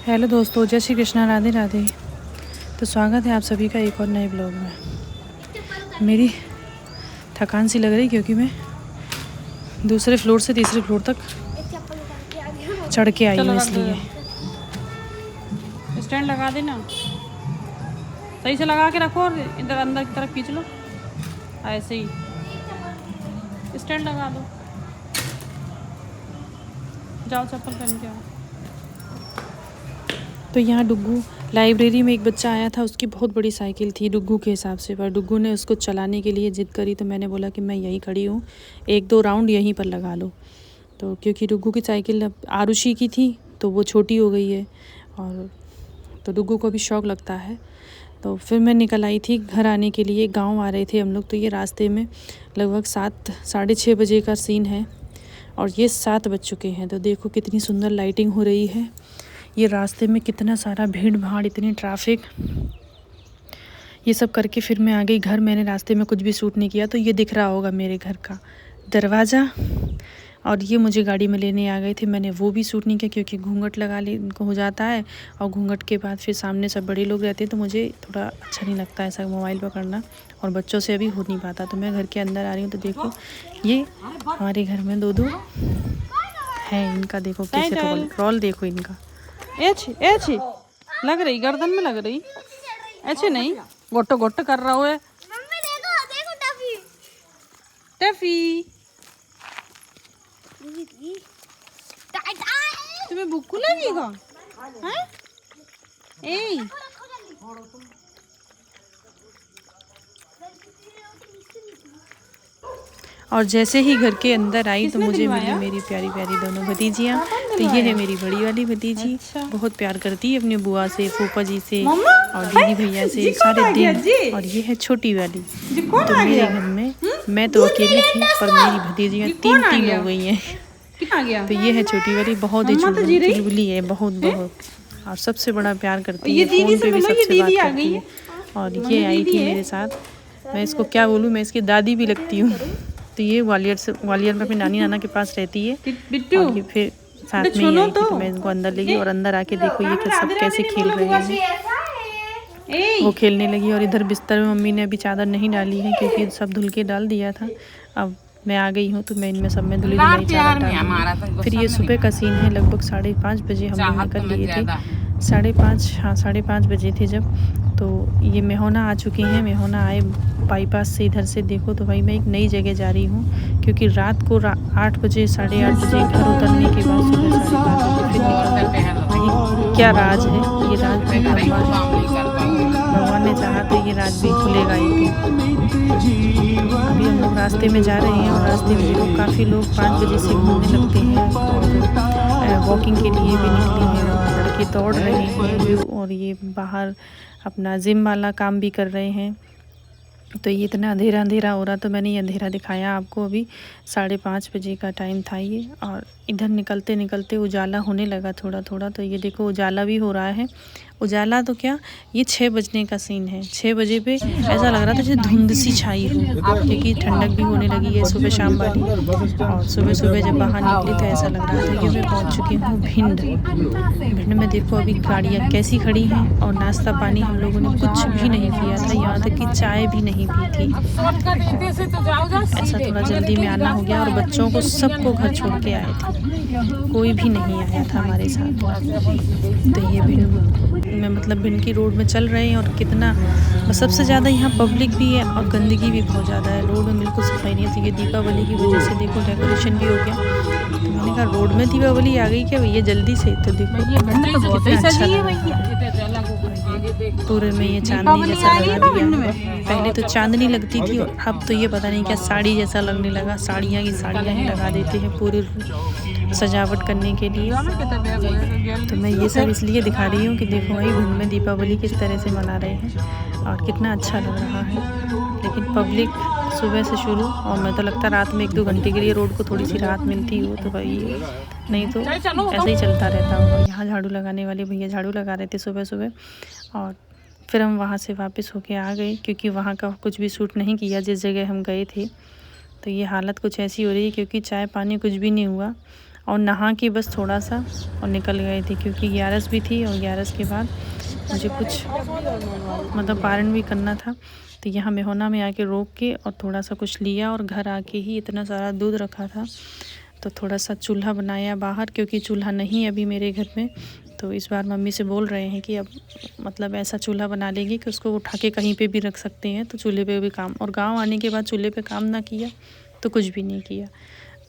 Hello दोस्तों, जय श्री कृष्णा, राधे राधे। तो स्वागत है आप सभी का एक और नए ब्लॉग में। मेरी थकान सी लग रही क्योंकि मैं दूसरे फ्लोर से तीसरे फ्लोर तक चढ़ के आई हूँ, इसलिए। स्टैंड लगा देना, सही से लगा के रखो और इधर अंदर की तरफ खींच लो। ऐसे ही स्टैंड लगा दो। जाओ चप्पल पहन के आओ। तो यहाँ डुग्गू, लाइब्रेरी में एक बच्चा आया था, उसकी बहुत बड़ी साइकिल थी डुग्गू के हिसाब से, पर डुग्गू ने उसको चलाने के लिए ज़िद करी। तो मैंने बोला कि मैं यहीं खड़ी हूँ, 1-2 राउंड यहीं पर लगा लो। तो क्योंकि डुग्गू की साइकिल अब आरुषि की थी तो वो छोटी हो गई है, और तो डुग्गू को भी शौक़ लगता है। तो फिर मैं निकल आई थी घर आने के लिए। गांव आ रहे थे हम लोग। तो ये रास्ते में लगभग 7 साढ़े 6 बजे का सीन है और ये 7 बज चुके हैं। तो देखो कितनी सुंदर लाइटिंग हो रही है। ये रास्ते में कितना सारा भीड़ भाड़, इतनी ट्रैफिक, ये सब करके फिर मैं आ गई घर। मैंने रास्ते में कुछ भी शूट नहीं किया। तो ये दिख रहा होगा मेरे घर का दरवाज़ा, और ये मुझे गाड़ी में लेने आ गए थे। मैंने वो भी शूट नहीं किया क्योंकि घूंघट लगा ले हो जाता है, और घूंघट के बाद फिर सामने सब बड़े लोग रहते हैं तो मुझे थोड़ा अच्छा नहीं लगता ऐसा मोबाइल पकड़ना, और बच्चों से अभी हो नहीं पाता। तो मैं घर के अंदर आ रही हूँ। तो देखो ये हमारे घर में दो है, इनका देखो कैसे रोल देखो इनका। ऐसे लग रही, गर्दन में लग रही, ऐसे नहीं गोट्टो गोट्टो कर रहा है। टफी तुम्हें भूख लगेगा हैं? ए और जैसे ही घर के अंदर आई तो मुझे मिली मेरी प्यारी प्यारी दोनों भतीजियाँ। तो ये है मेरी बड़ी वाली भतीजी, बहुत प्यार करती है अपनी बुआ से, फूफा जी से और दीदी भैया से सारे दिन। और ये है छोटी वाली। तो मेरे घर में मैं तो अकेली थी, पर मेरी भतीजियाँ 3 हो गई हैं। तो ये है छोटी वाली, बहुत ही चुलबुली है, बहुत और सबसे बड़ा प्यार करती है, फ़ोन पे भी सबसे बात करती है। और ये आई थी मेरे साथ, मैं इसको क्या बोलूँ, मैं इसकी दादी भी लगती हूँ। तो ये ग्वालियर में अपनी नानी नाना के पास रहती है, और ये फिर साथ में ही आई थी। तो मैं इनको अंदर ले गई, और अंदर आके देखो ये सब कैसे खेल रहे हैं। वो खेलने लगी, और इधर बिस्तर में मम्मी ने अभी चादर नहीं डाली है क्योंकि सब धुल के डाल दिया था। अब मैं आ गई हूँ तो मैं इनमें सब में धुली धुलाई चादर डालूंगी। फिर ये सुबह का सीन है, लगभग 5:30 बजे हम लोग निकल लिए थे। 5:30 बजे थे जब। तो ये मेहोना आ चुके हैं। मेहोना आए बाईपास से, इधर से देखो। तो भाई मैं एक नई जगह जा रही हूँ क्योंकि रात को 8 बजे 8:30 बजे घर उतरने के बाद सुबह 5:30 बजे फिर निकलना। क्या राज है ये, राज भगवान ने चाहा तो ये राज भी खुलेगा एक दिन। अभी हम लोग रास्ते में जा रहे हैं, और रास्ते में देखो काफ़ी लोग 5 बजे से घूमने लगते हैं, और वॉकिंग के लिए भी निकले हैं, और लड़के दौड़ रहे हैं, और ये बाहर अपना जिम वाला काम भी कर रहे हैं। तो ये इतना अंधेरा हो रहा, तो मैंने ये अंधेरा दिखाया आपको। अभी 5:30 बजे का टाइम था ये, और इधर निकलते निकलते उजाला होने लगा थोड़ा थोड़ा। तो ये देखो उजाला भी हो रहा है। उजाला तो क्या, ये 6 बजने का सीन है। 6 बजे पे ऐसा लग रहा था जैसे धुंध सी छाई हो, क्योंकि ठंडक भी होने लगी है सुबह शाम वाली। और सुबह सुबह जब बाहर निकली तो ऐसा लग रहा था कि मैं पहुंच चुकी हूँ भिंड में। देखो अभी गाड़ियाँ कैसी खड़ी हैं, और नाश्ता पानी हम लोगों ने कुछ भी नहीं किया था, यहाँ तक कि चाय भी नहीं पी थी। ऐसा थोड़ा जल्दी में आना हो गया, और बच्चों को सबको घर छोड़ के आए थे, कोई भी नहीं आया था हमारे साथ। तो ये भिंड में, मतलब भिंड की रोड में चल रहे हैं, और कितना सबसे ज़्यादा यहाँ पब्लिक भी है और गंदगी भी बहुत ज़्यादा है। रोड में बिल्कुल सफाई नहीं है। ये दीपावली की वजह से देखो डेकोरेशन भी हो गया। तो मैंने कहा रोड में दीपावली आ गई क्या भैया जल्दी से। तो देखो कितना अच्छा लग रहा है, पूरे में ये चांदनी जैसा लगा दिया। पहले तो चांदनी लगती थी, और अब तो ये पता नहीं क्या साड़ी जैसा लगने लगा। साड़ियाँ की साड़ियाँ ही लगा देते हैं पूरी सजावट करने के लिए। तो मैं ये सब इसलिए दिखा रही हूँ कि देखो भाई भिंड में दीपावली किस तरह से मना रहे हैं, और कितना अच्छा लग रहा है। लेकिन पब्लिक सुबह से शुरू, और मैं तो लगता रात में 1-2 घंटे के लिए रोड को थोड़ी सी राहत मिलती हो तो भाई, नहीं तो ऐसे ही चलता रहता होगा। यहाँ झाड़ू लगाने वाले भैया झाड़ू लगा रहे थे सुबह सुबह, और फिर हम वहाँ से वापस होके आ गए क्योंकि वहाँ का कुछ भी शूट नहीं किया जिस जगह हम गए थे। तो ये हालत कुछ ऐसी हो रही है क्योंकि चाय पानी कुछ भी नहीं हुआ, और नहा के बस थोड़ा सा और निकल गए थे, क्योंकि 11 भी थी और 11 के बाद मुझे कुछ मतलब पारण भी करना था। तो यहाँ मेहोना में आके रोक के और थोड़ा सा कुछ लिया, और घर आके ही इतना सारा दूध रखा था तो थोड़ा सा चूल्हा बनाया बाहर, क्योंकि चूल्हा नहीं अभी मेरे घर में। तो इस बार मम्मी से बोल रहे हैं कि अब मतलब ऐसा चूल्हा बना लेंगे कि उसको उठा के कहीं पे भी रख सकते हैं, तो चूल्हे पे भी काम। और गांव आने के बाद चूल्हे पे काम ना किया तो कुछ भी नहीं किया।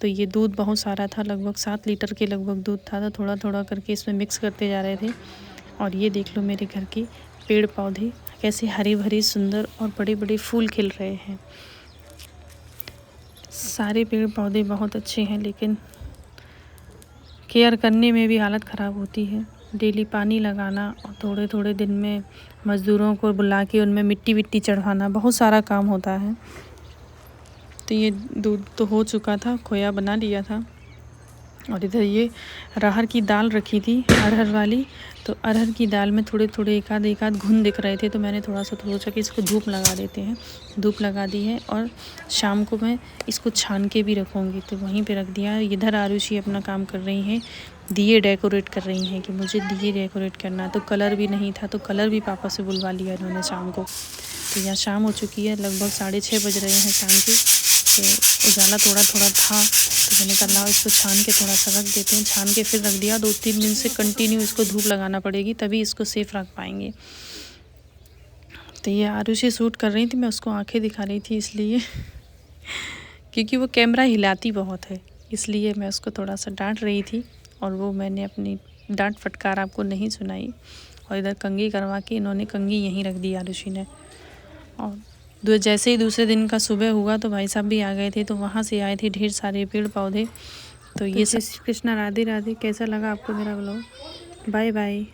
तो ये दूध बहुत सारा था, लगभग 7 लीटर के लगभग दूध था, तो थोड़ा थोड़ा करके इसमें मिक्स करते जा रहे थे। और ये देख लो मेरे घर के पेड़ पौधे कैसे हरी भरी सुंदर और बड़े बड़े फूल खिल रहे हैं। सारे पेड़ पौधे बहुत अच्छे हैं, लेकिन केयर करने में भी हालत ख़राब होती है। डेली पानी लगाना और थोड़े थोड़े दिन में मज़दूरों को बुला के उनमें मिट्टी विट्टी चढ़वाना, बहुत सारा काम होता है। तो ये दूध तो हो चुका था, खोया बना लिया था। और इधर ये अरहर की दाल रखी थी, अरहर वाली। तो अरहर की दाल में थोड़े थोड़े एक आध घुन दिख रहे थे, तो मैंने थोड़ा सा सोचा कि इसको धूप लगा देते हैं। धूप लगा दी है और शाम को मैं इसको छान के भी रखूँगी, तो वहीं पे रख दिया। इधर आरुषि अपना काम कर रही हैं, दिए डेकोरेट कर रही हैं कि मुझे दिए डेकोरेट करना। तो कलर भी नहीं था, तो कलर भी पापा से बुलवा लिया इन्होंने शाम को। तो यहाँ शाम हो चुकी है, लगभग 6:30 बज रहे हैं शाम के। तो उजाला थोड़ा थोड़ा था, तो मैंने कहा लाओ इसको छान के थोड़ा सा रख देते हैं। छान के फिर रख दिया। 2-3 दिन से कंटिन्यू इसको धूप लगाना पड़ेगी, तभी इसको सेफ रख पाएंगे। तो ये आरुषि शूट कर रही थी, मैं उसको आंखें दिखा रही थी इसलिए क्योंकि वो कैमरा हिलाती बहुत है, इसलिए मैं उसको थोड़ा सा डांट रही थी। और वो मैंने अपनी डांट फटकार आपको नहीं सुनाई। और इधर कंघी करवा के इन्होंने कंघी यहीं रख दी आरुषि ने। और जैसे ही दूसरे दिन का सुबह हुआ तो भाई साहब भी आ गए थे, तो वहाँ से आए थे ढेर सारे पेड़ पौधे। तो ये कृष्णा राधे राधे। कैसा लगा आपको मेरा व्लॉग? Bye bye.